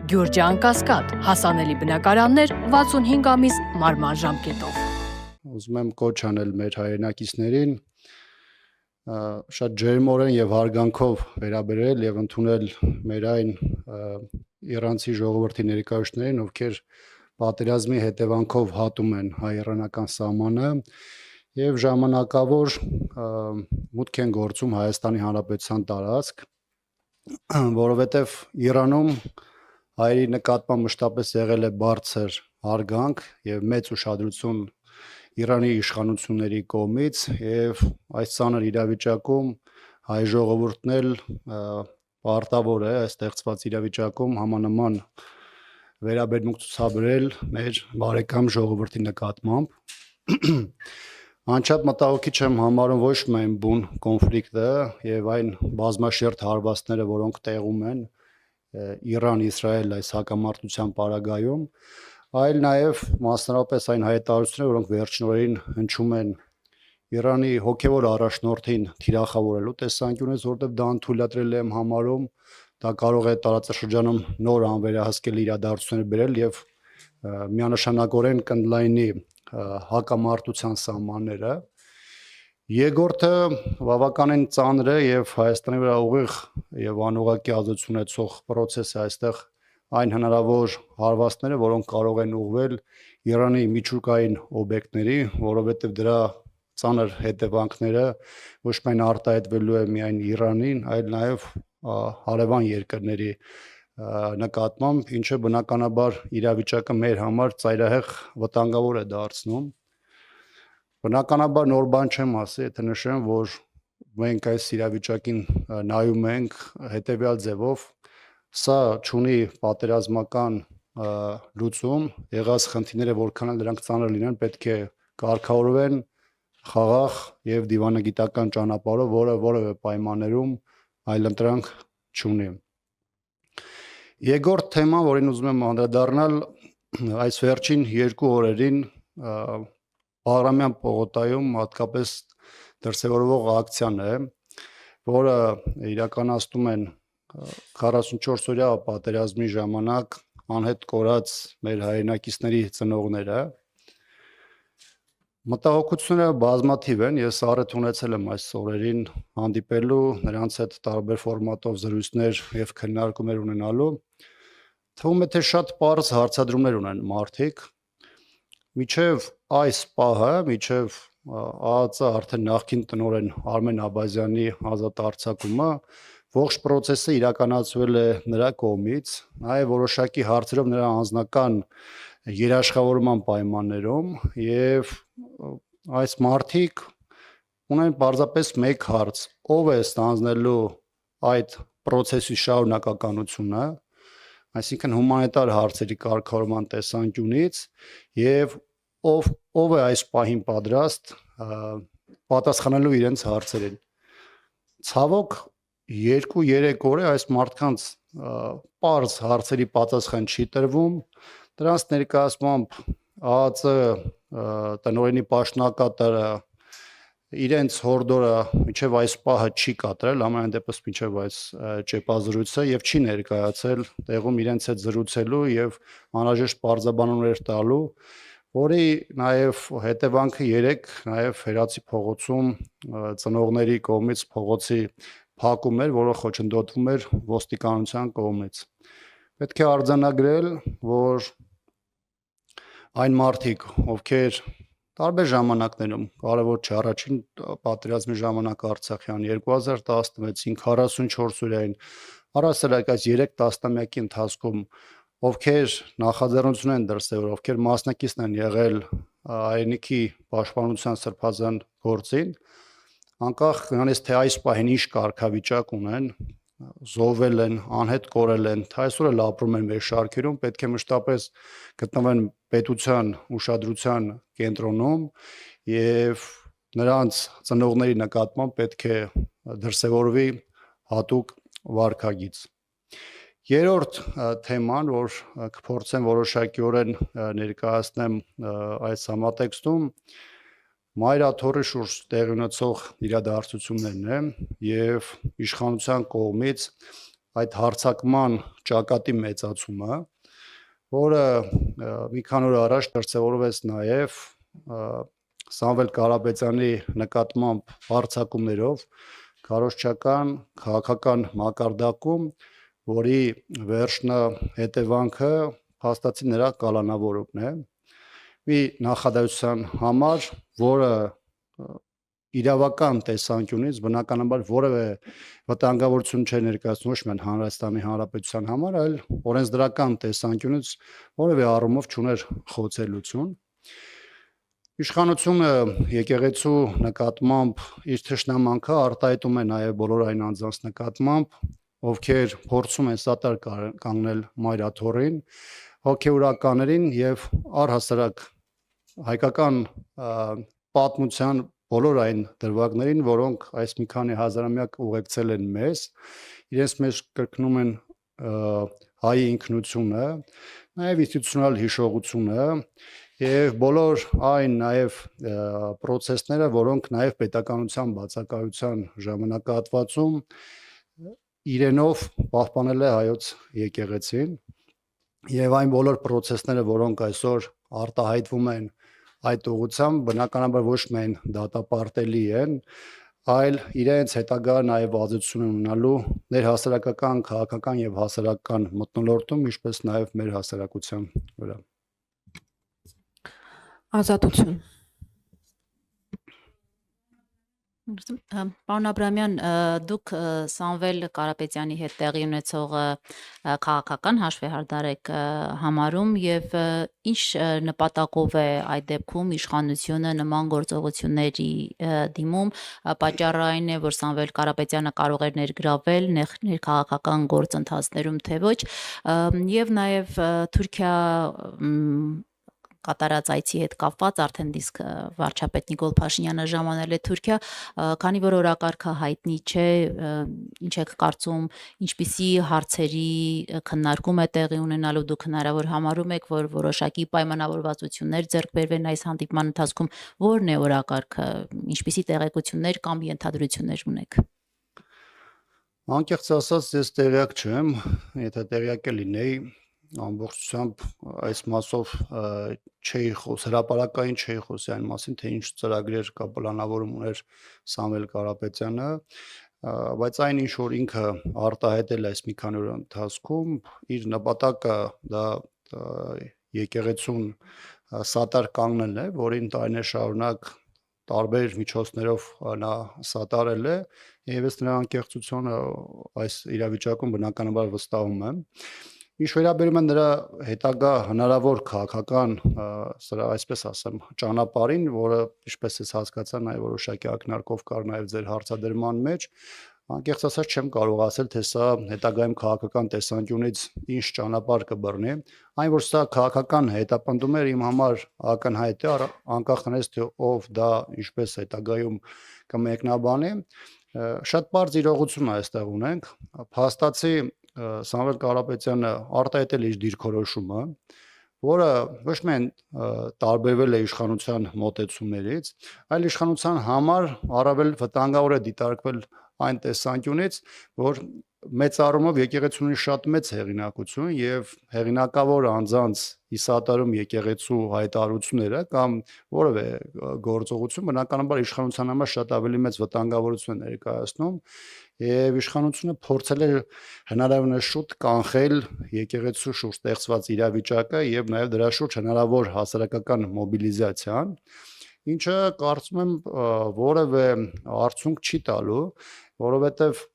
Գյուրջան Կասկադ, հասանելի բնակարաններ 65 ամիս մարման ժամկետով։ Ուզում եմ կոչ անել մեր հայրենակիցներին շատ ջերմորեն եւ հարգանքով վերաբերել եւ ընդունել մեր այն իրանցի ժողովրդի ներկայացուցիչներին, ովքեր պատերազմի հետևանքով հատում են հայ-իրանական սահմանը եւ ժամանակավոր մուտք են գործում Հայաստանի Հանրապետության տարածք, որովհետեւ Իրանում հայերի նկատմամբ մշտապես եղել է բարձր հարգանք եւ մեծ ուշադրություն Իրանի իշխանությունների կողմից եւ այս ցաներ իրավիճակում հայ ժողովուրդն էլ պարտավոր է այս ստեղծված իրավիճակում համանման վերաբերմունք ցուցաբերել մեր բարեկամ ժողովրդի նկատմամբ Անչափ մտահոգիչ եմ համարում ոչ միայն բուն կոնֆլիկտը եւ այն բազմաշերտ հարվածները, որոնք տեղում են Իրան-Իսրայել այս հակամարտության պարագայում, այլ նաեւ մասնավորապես այն հայտարարությունները, որոնք վերջին օրերին հնչում են Իրանի հոգեվոր առաջնորդին թիրախավորելու տեսանկյունից, որտեղ դա անթույլատրել եմ համարում, դա կարող է տարածաշրջանում նոր անվերահսկելի իրադարձություններ բերել եւ միանշանակորեն կընդլայնի հակամարտության սահմանները Երկրորդը բավականին ծանր է եւ Հայաստանի վրա ուղիղ եւ անուղղակի ազդեցություն ունեցող process է այստեղ այն հնարավոր հարվածները, որոնք կարող են ուղղվել Իրանի միջուկային օբյեկտների, որովհետեւ դրա ծանր հետևանքները ոչ միայն արտահայտվելու է միայն Իրանին, այլ նաեւ հարևան երկրների նկատմամբ, ինչը բնականաբար իրավիճակը մեր համար ծայրահեղ վտանգավոր է դարձնում Բնականաբար նոր բան չեմ ասի, եթե նշեմ, որ մենք այս իրավիճակին նայում ենք հետեւյալ ձևով, սա չունի պատերազմական լուծում, եղած խնդիրները որքան էլ դրանք ծանր լինեն, պետք է կարգավորվեն խաղաղ եւ դիվանագիտական ճանապարհով, որը որևէ պայմաններում այլընտրանք չունի։ Երկրորդ թեման, որին ուզում եմ անդրադառնալ, այս վերջին 2 օրերին Բաղրամյան պողոտայում հատկապես դրսևորվող ակցիան է, որը իրականացնում են 44-օրյա պատերազմի ժամանակ անհետ կորած մեր հայրենակիցների ծնողները Մտահոգությունները բազմաթիվ են, ես առիթ ունեցել եմ այս օրերին հանդիպելու, նրանց հետ տարբեր ֆորմատով զրույցներ եւ քննարկումներ ունենալու Թվում է թե շատ պարզ հարցադրումներ ունեն մարդիկ Միջև այս պահը, միջև ԱԱԾ արդեն նախկին տնօրեն Արմեն Աբազյանի ազատ արձակումը ողջ process-ը իրականացվել է նրա կողմից, նաև որոշակի հարցերով նրա անձնական երաշխավորման պայմաններում եւ այս մարդիկ ունեն պարզապես մեկ հարց. ով է ստանձնելու այդ process-ի շարունակականությունը, այսինքն հումանիտար հարցերի կարգավորման տեսանկյունից եւ ով է այս պահին պատրաստ պատասխանելու իրենց հարցերին Ցավոք 2-3 օր է այս մարդկանց պարզ հարցերի պատասխան չի տրվում դրանց ներկայացմամբ ԱԱԾ տնօրենի պաշտոնակատարը իրենց հորդորը մինչև այս պահը չի կատարել ամենայն դեպս մինչև այս ճեպազրույցը եւ չի ներկայացել տեղում իրենց հետ զրուցելու եւ անհրաժեշտ բարձաբանումներ տալու որի նաև հետևանքը 3 նաև Հերացի փողոցում ծնողների կողմից փողոցի փակում էր, որը խոչընդոտվում էր ոստիկանության կողմից։ Պետք է արձանագրել, որ այն մարդիկ, ովքեր տարբեր ժամանակներում, կարևոր չէ, առաջին պատերազմի ժամանակ Արցախյան 2016-ին 44 օրյային, առասարակ այս 3 տասնամյակի ընթացքում ովքեր նախաձեռնություն են դրսևորել, ովքեր մասնակիցն են եղել հայրենիքի պաշտպանության սրբազան գործին, անկախ նրանից թե այս պահին ինչ կարգավիճակ ունեն, զոհվել են, անհետ կորել են, թե այսօր էլ ապրում են մեր շարքերում, պետք է մշտապես գտնվեն պետության ուշադրության կենտրոնում եւ նրանց ծնողների նկատմամբ պետք է դրսևորվի հատուկ վարքագիծ Երրորդ թեման, որ կփորձեմ որոշակիորեն ներկայացնեմ այս համատեքստում, Մայրաթորի շուրջ տեղի ունեցող իրադարձություններն են եւ իշխանության կողմից այդ հարցակման ճակատի մեծացումը, որը մի քանի օր առաջ դրսևորվեց նաև Սամվել Կարապետյանի նկատմամբ հարձակումներով քարոզչական քաղաքական մակարդակում, որի վերջնա հետևանքը փաստացի նրա կալանավորումն է։ Մի նախադասության համար, որը իրավական տեսանկյունից բնականաբար որևէ վտանգավորություն չէ ներկայացնում ոչ միայն Հանրապետության Հանրապետության համար, այլ օրենսդրական տեսանկյունից որևէ առումով չուներ խոցելություն։ Իշխանությունը եկեղեցու նկատմամբ իր թշնամանքը արտահայտում է նաև բոլոր այն անձանց նկատմամբ, ովքեր փորձում են սատար կանգնել մայրաթորին, հոգևորականներին եւ առհասարակ հայկական պատմության բոլոր այն դրվագներին, որոնք այս մի քանի հազարամյակ ուղեկցել են մեզ, իրենց մեջ կրկնում են հայի ինքնությունը, նաև ինստիտուցիոնալ հիշողությունը եւ բոլոր այն նաև process-ները, որոնք նաև պետականության բացակայության ժամանակահատվածում իրենով պահպանել է հայոց եկեղեցին եւ այն բոլոր process-ները, որոնք այսօր արտահայտվում են այդ ուղղությամբ, բնականաբար ոչ միայն դատապարտելի են, այլ իրենց հետագա նաև ազդեցություն ունենալու ներհասարակական, քաղաքական եւ հասարակական մթնոլորտում, ինչպես նաև մեր հասարակության վրա։ Ազատություն։ Պարոն Աբրամյան, դուք Սամվել Կարապետյանի հետ տեղի ունեցող քաղաքական հաշվեհարդար եք համարում եւ ինչ նպատակով է այդ դեպքում իշխանությունը նման գործողությունների դիմում, պատճառը այն է, որ Սամվել Կարապետյանը կարող էր ներգրավել ներքաղաքական գործընթացներում, թե ոչ, եւ նաեւ Թուրքիա կատարած այցի հետ կապված արդեն իսկ վարչապետ Նիկոլ Փաշինյանը ժամանել է Թուրքիա, քանի որ օրակարգը հայտնի չէ, ինչ եք կարծում, ինչպիսի հարցերի քննարկում է տեղի ունենալու, դուք հնարավոր համարում եք, որ որոշակի պայմանավորվածություններ ձեռք բերվեն այս հանդիպման ընթացքում, որն է օրակարգը, ինչպիսի տեղեկություններ կամ ենթադրություններ ունեք։ Անկեղծ ասած, ես տեղյակ չեմ, եթե տեղյակ լինեի, ամբողջությամբ այս մասով չէի հրապարակային չէի խոսի այն մասին, թե ինչ ծրագրեր կա պլանավորում ուներ Սամվել Կարապետյանը, բայց այն ինչ որ ինքը արտահայտել այս մի քանի օր ընթացքում, իր նպատակը դա եկեղեցուն սատար կանգնելն է, որին տարիներ շարունակ տարբեր միջոցներով նա սատարել է, եւ ես նրա անկեղծությունը այս իրավիճակում բնականաբար վստահում եմ։ Ինչ վերաբերում է նրա հետագա հնարավոր քաղաքական, այսպես ասեմ, ճանապարհին, որը ինչպես ես հասկացա, նաև որոշակի ակնարկով կար նաև ձեր հարցադրման մեջ, անկեղծ ասած չեմ կարող ասել, թե սա հետագայում քաղաքական տեսանկյունից ինչ ճանապարհ կբռնի, այն որ սա քաղաքական հետապնդում էր իմ համար ակնհայտ է, անկախ նրանից թե ով դա ինչպես հետագայում կմեկնաբանի, շատ բարձ իրողություն այստեղ ունենք, փաստացի Սամվել Կարապետյանը արտահայտել է իր դիրքորոշումը, որը ոչ միայն տարբերվել է իշխանության մոտեցումներից, այլ իշխանության համար առավել վտանգավոր է դիտարկվել այն տեսանկյունից, որ մեծ առումով եկեղեցին ունի շատ մեծ հեղինակություն եւ հեղինակավոր անձանց իսատարում եկեղեցու հայտարարությունները կամ որևէ գործողություն բնականաբար իշխանության համար շատ ավելի մեծ վտանգավորություն է ներկայացնում եւ իշխանությունը փորձել է հնարավորինս շուտ կանխել եկեղեցու շուրջ ստեղծված իրավիճակը եւ նաեւ դրա շուրջ հնարավոր հասարակական մոբիլիզացիան, ինչը կարծում եմ որևէ արդյունք չի տալու, որովհետեւ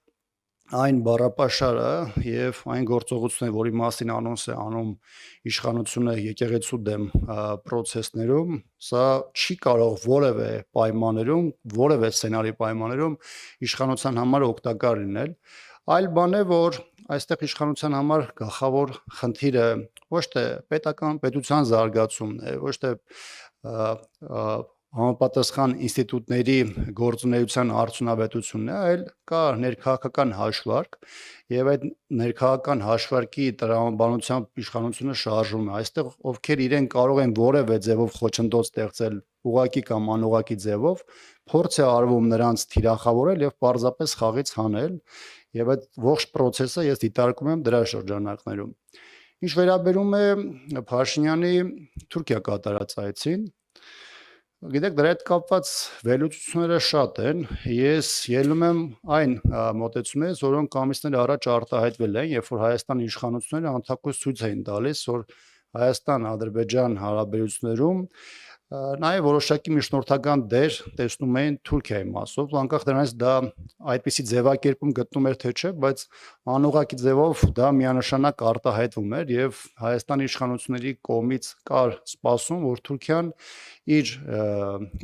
այն բառապաշարը եւ այն գործողությունները, որի մասին անոնս է անում իշխանությունը եկեղեցու դեմ process-ներում, սա չի կարող որևէ պայմաններում, որևէ սցենարի պայմաններում իշխանության համար օգտակար լինել։ Այլ բան է, որ այստեղ իշխանության համար գլխավոր խնդիրը ոչ թե պետության զարգացումն է, ոչ թե համապատասխան ինստիտուտների գործունեության արդյունավետությունն է, այլ կա ներքաղաքական հաշվարկ եւ այդ ներքաղաքական հաշվարկի տրամաբանությամբ իշխանությունը շարժում է։ Այստեղ ովքեր իրեն կարող են որևէ ձևով խոչընդոտ ստեղծել ուղակի կամ անուղակի ձևով, փորձ է արվում նրանց թիրախավորել եւ պարզապես խաղից հանել եւ այդ ողջ process-ը ես դիտարկում եմ դրա շրջանակներում։ Ինչ վերաբերում է Փաշինյանի Թուրքիա կատարած այցին, գիտեք, դրա հետ կապված վերլուծությունները շատ են։ Ես ելնում եմ այն մոտեցումից, որոնք ամիսներ առաջ արտահայտվել են, երբ որ Հայաստանի իշխանությունները անթակույց ցույց էին տալիս, որ Հայաստան-Ադրբեջան հարաբերություններում նաև որոշակի միջնորդական դեր տեսնում էին Թուրքիայի մասով, անկախ դրանից դա այդպիսի ձևակերպում գտնում էր թե չէ, բայց անուղղակի ձևով դա միանշանակ արտահայտվում էր եւ Հայաստանի իշխանությունների կողմից կար սպասում, որ Թուրքիան իր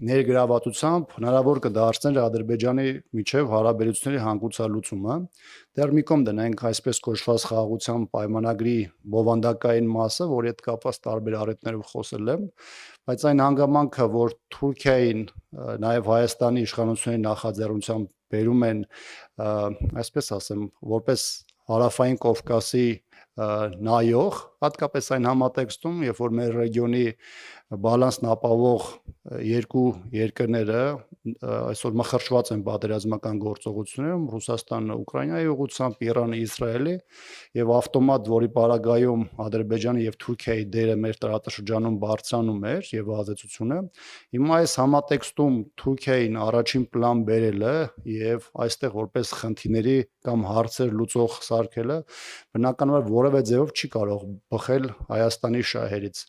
ներգրավվածությամբ հնարավոր կդարձներ Ադրբեջանի միջև հարաբերությունների հանգուցալուծումը։ Դեռ մի կողմ դնենք այսպես կոչված խաղաղության պայմանագրի բովանդակային մասը, որի հետ կապված տարբեր առիթներով խոսել եմ, բայց այն հանգամանքը, որ Թուրքիային նաև Հայաստանի իշխանությունների նախաձեռնությամբ բերում են, այսպես ասեմ, որպես Հարավային Կովկասի նայող, հատկապես այն համատեքստում, երբ որ մեր ռեգիոնի բալանսն ապահովող երկու երկրները այսօր մխրճված են պատերազմական գործողություններում, Ռուսաստանը Ուկրաինայի ուղղությամբ, Իրանը Իսրայելի եւ ավտոմատ, որի պարագայում Ադրբեջանի եւ Թուրքիայի դերը մեր տարածաշրջանում բարձրանում էր եւ ազդեցությունը, հիմա այս համատեքստում Թուրքիային առաջին պլան բերելը եւ այստեղ որպես խնդիրների կամ հարցեր լուծող սարքելը բնականաբար որևէ ձևով չի կարող բխել Հայաստանի շահերից։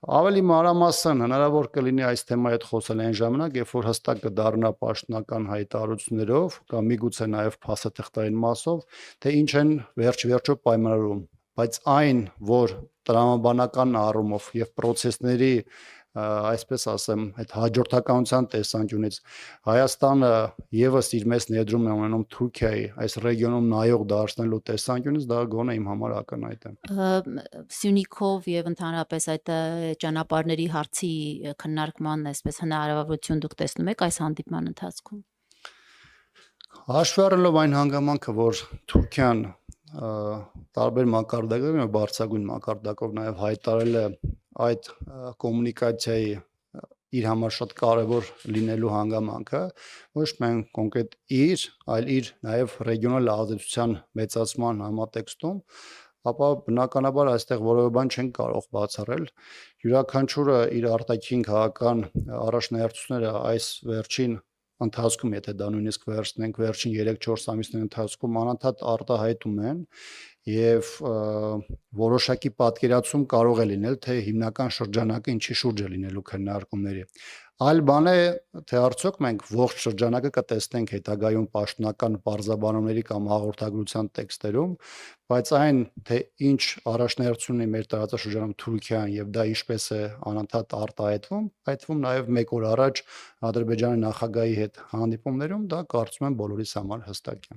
Ավելի մանրամասն հնարավոր կլինի այս թեմայի հետ խոսել այն ժամանակ, երբ որ հստակ կդառնա պաշտոնական հայտարարություններով կամ միգուցե նաև փաստաթղթային մասով, թե ինչ են վերջ-վերջո պայմանավորում, բայց այն, որ տրամաբանական առումով եւ process-ների այսպես ասեմ, այդ հաջորդականության տեսանկյունից Հայաստանը եւս իր մեծ ներդրումն է ունենում Թուրքիայի այս ռեգիոնում նայող դարձնելու տեսանկյունից, դա գոնե իմ համար ակնհայտ է։ Սյունիքով եւ ընդհանրապես այդ ճանապարհների հարցի քննարկման այսպես հնարավորություն դուք տեսնում եք այս հանդիպման ընթացքում։ Հաշվի առնելով այն հանգամանքը, որ Թուրքիան տարբեր մակարդակներով, բարձրագույն մակարդակով նաև հայտարարել է այդ կոմունիկացիայի իր համար շատ կարևոր լինելու հանգամանքը, ոչ միայն կոնկրետ իր, այլ իր նաև ռեգիոնալ ազդեցության մեծացման համատեքստում, ապա բնականաբար այստեղ որևէ բան չեն կարող բացառել։ Յուրաքանչյուրը իր արտաքին քաղաքական առաջնահերթությունները այս վերջին ընթացքում, եթե դա նույնիսկ վերցնենք վերջին 3-4 ամիսների ընթացքում անընդհատ արտահայտում են եւ որոշակի պատկերացում կարող է լինել, թե հիմնական շրջանակը ինչի շուրջ է լինելու քննարկումների։ Այլ բան է, թե արդյոք մենք ողջ շրջանակը կտեսնենք հետագայում պաշտոնական պարզաբանումների կամ հաղորդագրության տեքստերում, բայց այն, թե ինչ առաջնահերթություն ունի մեր տարածաշրջանում Թուրքիան եւ դա ինչպես է անընդհատ արտահայտվում, այդվում նաեւ մեկ օր առաջ Ադրբեջանի նախագահի հետ հանդիպումներում, դա կարծում եմ բոլորիս համար հստակ է։